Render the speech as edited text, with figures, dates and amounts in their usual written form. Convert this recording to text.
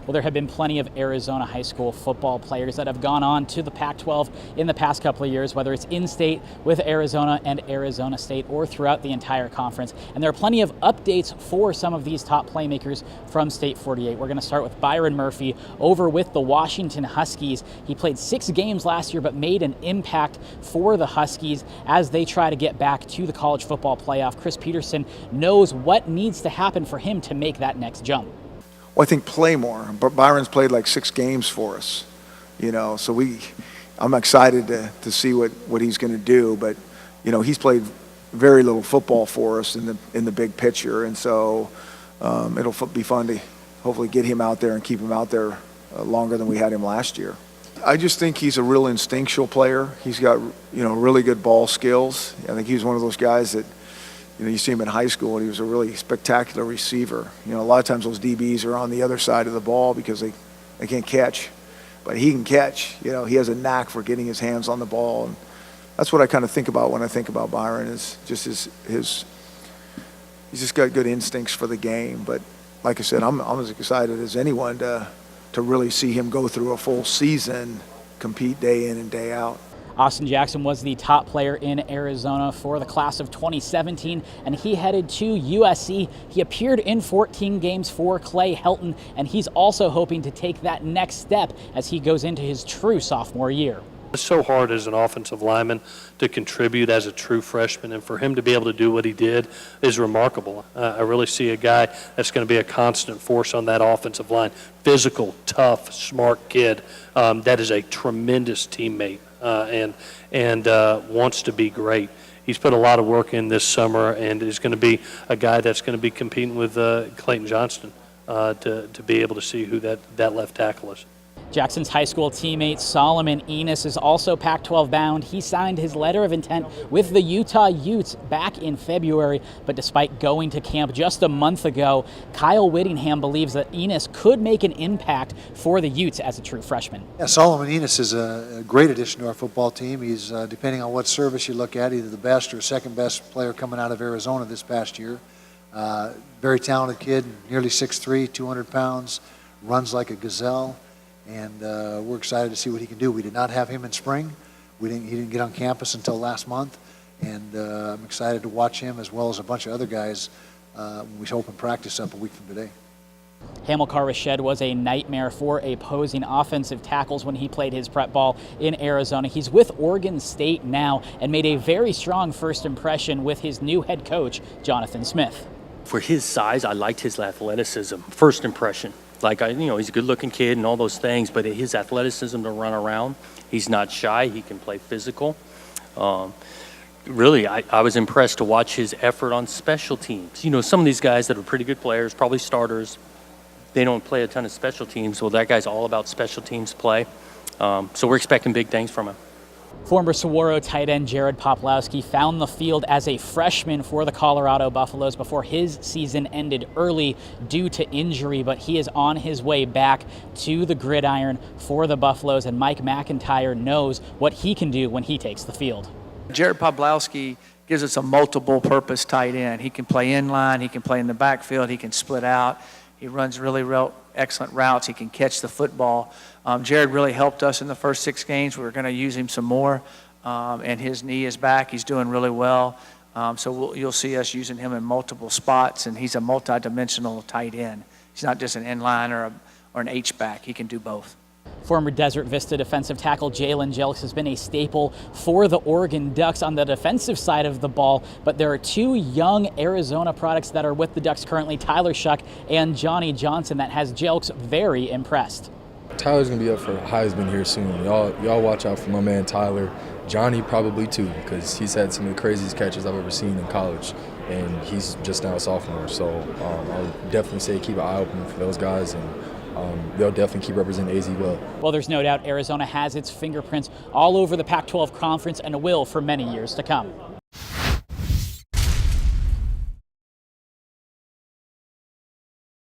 Well, there have been plenty of Arizona high school football players that have gone on to the Pac-12 in the past couple of years, whether it's in-state with Arizona and Arizona State or throughout the entire conference. And there are plenty of updates for some of these top playmakers from State 48. We're going to start with Byron Murphy over with the Washington Huskies. He played 6 games last year, but made an impact for the Huskies as they try to get back to the college football playoff. Chris Peterson knows what needs to happen for him to make that next jump. Well, I think play more. But Byron's played like 6 games for us, so I'm excited to see what he's going to do. But, he's played very little football for us in the big picture. And so it'll be fun to hopefully get him out there and keep him out there longer than we had him last year. I just think he's a real instinctual player. He's got, really good ball skills. I think he's one of those guys that, you see him in high school, and he was a really spectacular receiver. A lot of times those DBs are on the other side of the ball because they can't catch. But he can catch. He has a knack for getting his hands on the ball. And that's what I kind of think about when I think about Byron, is just he's just got good instincts for the game. But like I said, I'm as excited as anyone to really see him go through a full season, compete day in and day out. Austin Jackson was the top player in Arizona for the class of 2017, and he headed to USC. He appeared in 14 games for Clay Helton, and he's also hoping to take that next step as he goes into his true sophomore year. It's so hard as an offensive lineman to contribute as a true freshman, and for him to be able to do what he did is remarkable. I really see a guy that's going to be a constant force on that offensive line. Physical, tough, smart kid that is a tremendous teammate and wants to be great. He's put a lot of work in this summer and is going to be a guy that's going to be competing with Clayton Johnston to be able to see who that left tackle is. Jackson's high school teammate Solomon Enos is also Pac-12 bound. He signed his letter of intent with the Utah Utes back in February, but despite going to camp just a month ago, Kyle Whittingham believes that Enos could make an impact for the Utes as a true freshman. Yeah, Solomon Enos is a great addition to our football team. He's, depending on what service you look at, either the best or second best player coming out of Arizona this past year. Very talented kid, nearly 6'3", 200 pounds, runs like a gazelle. And we're excited to see what he can do. We did not have him in spring. He didn't get on campus until last month. And I'm excited to watch him as well as a bunch of other guys when we open practice up a week from today. Hamil KEEM was a nightmare for opposing offensive tackles when he played his prep ball in Arizona. He's with Oregon State now and made a very strong first impression with his new head coach, Jonathan Smith. For his size, I liked his athleticism. First impression. He's a good-looking kid and all those things, but his athleticism to run around, he's not shy. He can play physical. Really, I was impressed to watch his effort on special teams. Some of these guys that are pretty good players, probably starters, they don't play a ton of special teams. Well, that guy's all about special teams play. So we're expecting big things from him. Former Saguaro tight end Jared Poplowski found the field as a freshman for the Colorado Buffaloes before his season ended early due to injury, but he is on his way back to the gridiron for the Buffaloes, and Mike McIntyre knows what he can do when he takes the field. Jared Poplowski gives us a multiple-purpose tight end. He can play inline, he can play in the backfield, he can split out. He runs really excellent routes. He can catch the football. Jared really helped us in the first 6 games. We're going to use him some more, and his knee is back. He's doing really well. So you'll see us using him in multiple spots, and he's a multi-dimensional tight end. He's not just an inline or an H-back. He can do both. Former Desert Vista defensive tackle Jalen Hurts has been a staple for the Oregon Ducks on the defensive side of the ball, but there are 2 young Arizona products that are with the Ducks currently, Tyler Shuck and Johnny Johnson, that has Hurts very impressed. Tyler's going to be up for Heisman here soon. Y'all watch out for my man Tyler. Johnny probably too, because he's had some of the craziest catches I've ever seen in college, and he's just now a sophomore. So I'll definitely say keep an eye open for those guys, and they'll definitely keep representing AZ well. Well, there's no doubt Arizona has its fingerprints all over the Pac-12 conference and will for many years to come.